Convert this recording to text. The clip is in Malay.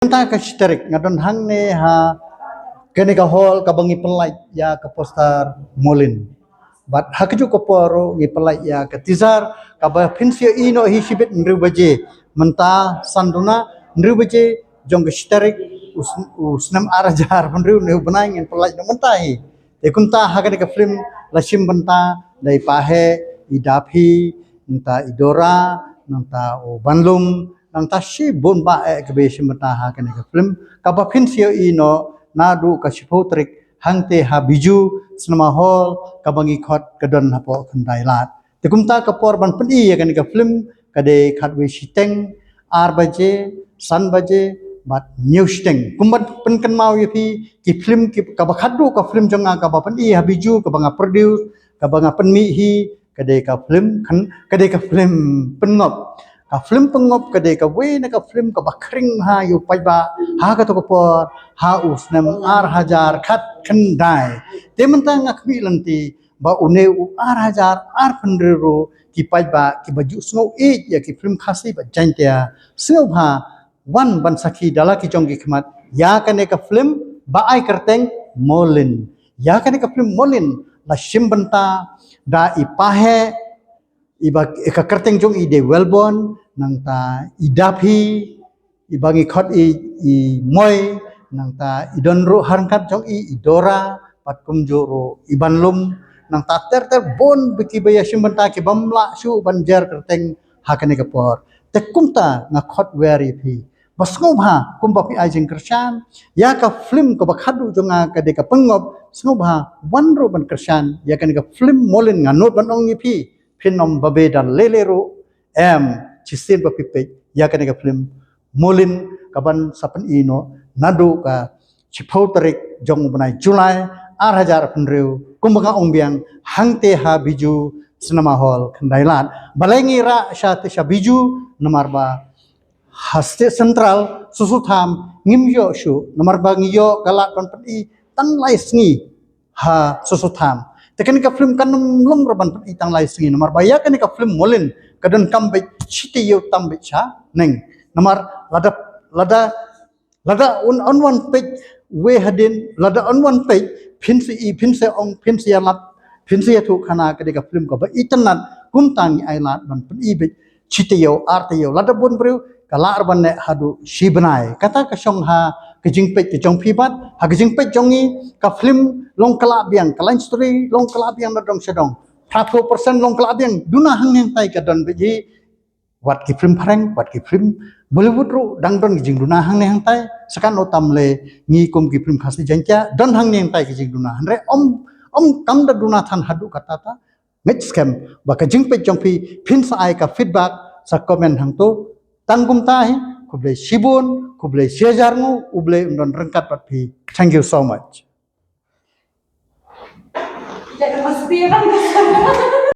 Tentang kesterik ngadon hang ne ha kene ka hall ka bangi pelai ya ka poster molin bat hakju ko poro ngi pelai ya ka tizar ka ba pinsio ino hi sibit nru baje menta sanduna nru baje jong kesterik usnam arajar nru ne banai ngin pelai no menta hi te kunta ha ka film la sim benta dai pahe idapi nta idora nta o banlum nta si bon ba e ke be sim benta ha ka film ka ba pinsio ino nadu kasipotrik hangte ha biju sinema hall kabangi khot kadon hapo khandai lat tikumta kapor ban peni ya kan ka film kade khatwe siteng ar baje san baje bat news teng kumbat pen kan mau yapi ki film ki ka bakhadu ka film jonga ka ba peni ha biju ka banga produce ka banga penmi hi kade ka film kan kade ka film pengop ka film pengop kade ka we na ka film ka bakring ha yu pai ba ha ka to ko por ha usnam ar hajar khat khandai te mentang akmi lanti ba une u ar hajar ar pendero ki pai ba ki baju sngo e ya ki film khasi ba jantia sngo bha wan ban sakhi dala ki jong ki khmat ya kane ka film ba ai kerteng molin ya kane ka film molin la shim banta da ipahe iba ka kerteng jong ide welbon nang ta idapi ibangi khot i moy nang ta idon ro harkat jong idora pat kumjoro ibanlum nang ta ter bon biki baya simbanta ki bamla su banjar kerteng hakane kapor te kumta nga khot weri phi basngo bha kumba pi ajing kersan ya ka film ko bakhadu jonga ka de ka pengop sngo bha wanro ban kersan ya kan ka film molin nga not ban ong ni phi phinom babe dan lelero chisin ba pipe ya kan ka film molin kaban sapan ino nado ka chipau tarik jong banai Julai 2000 kumbaga ongbiang hangte ha biju cinema hall khandailan balengi ra syate sya biju nomor ba haste sentral susutham ngimyo shu nomor ba ngiyo galak kon peti tan lai sngi ha susutham tekan ka film kan lom roban peti tan lai sngi nomor ba ya kan ka film molin kadon kambe chiti yo tambe cha neng nomor lada on one page we hadin lada on one page pinse ong pinse lat pinse thu khana ka de ka film ko ba itanat kumtang ai lat ban pun ibe chitiyo artiyo lada bon bru kala arban ne hadu shibnai kata ka song ha ka jingpet ka jong phibat ha ka jingpet jongi ka film long kala biang ka line story long kala biang na dong sedong 30% long kala biang duna hang yang tai ka don bi wat ki film pharang wat ki film Bollywood ru dang don jing duna hang ne hang tai sakan otam le ngi kum ki film khasi jangcha don hang ne hang tai ki jing duna hanre om kam da duna than hadu kata ta ngech scam ba ka jing pe jong phi phin sa ai ka feedback sa comment hang to tangkum ta hi kuble sibun kuble sejar ngu uble don rengkat pat phi thank you so much